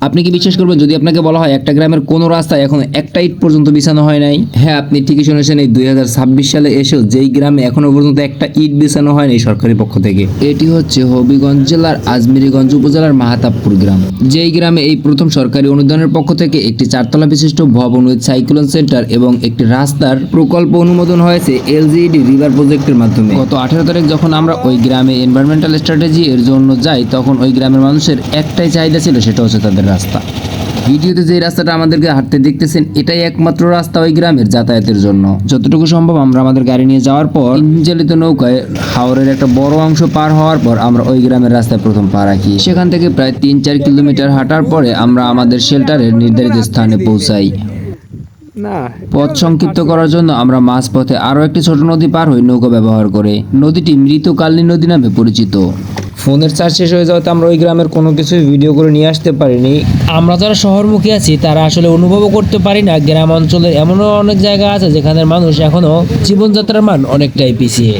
আপনি কি বিশ্বাস করবেন যদি আপনাকে বলা হয় একটা গ্রামের কোনো রাস্তায় এখন একটা ইট পর্যন্ত বিছানো হয় নাই? হ্যাঁ, আপনি ঠিকই শুনেছেন, এই 2026 সালে এসেও যেই গ্রামে এখনো পর্যন্ত একটা ইট বিছানো হয়নি সরকারি পক্ষ থেকে, এটি হচ্ছে হবিগঞ্জ জেলার আজমিরীগঞ্জ উপজেলার মাহাতাবপুর গ্রাম। যেই গ্রামে এই প্রথম সরকারি অনুদানের পক্ষ থেকে একটি 4 তলা বিশিষ্ট ভবন উইথ সাইক্লোন সেন্টার এবং একটি রাস্তার প্রকল্প অনুমোদন হয়েছে এলজিইডি রিভার প্রজেক্টের মাধ্যমে। গত 18 তারিখ যখন আমরা ওই গ্রামে এনভায়রনমেন্টাল স্ট্র্যাটেজি এর জন্য যাই, তখন ওই গ্রামের মানুষের একটাই চাহিদা ছিল, সেটা হচ্ছে তাদের রাস্তা। ভিডিওতে যে রাস্তাটা আমাদেরকে হাঁটতে দেখতেছেন, এটাই একমাত্র রাস্তা ওই গ্রামের যাতায়াতের জন্য। যতটুকু সম্ভব আমরা আমাদের গাড়ি নিয়ে যাওয়ার পর ইঞ্জিন চালিত নৌকায় হাওরের একটা বড় অংশ পার হওয়ার পর আমরা ওই গ্রামের রাস্তায় প্রথম পা রাখি। সেখান থেকে প্রায় 3-4 কিলোমিটার হাঁটার পরে আমরা আমাদের শেল্টারের নির্ধারিত স্থানে পৌঁছাই। পথ সংক্ষিপ্ত করার জন্য আমরা মাঝপথে আরও একটি ছোট নদী পার হই নৌকা ব্যবহার করে। নদীটি মৃত কালনী নদী নামে পরিচিত। ফোনের চার্জ শেষ হয়ে যাওয়াতে আমরা ওই গ্রামের কোনো কিছুই ভিডিও করে নিয়ে আসতে পারিনি। আমরা যারা শহরমুখী আছি তারা আসলে অনুভবও করতে পারি না গ্রাম অঞ্চলের এমনও অনেক জায়গা আছে যেখানে মানুষ এখনো জীবনযাত্রার মান অনেকটাই পিছিয়ে।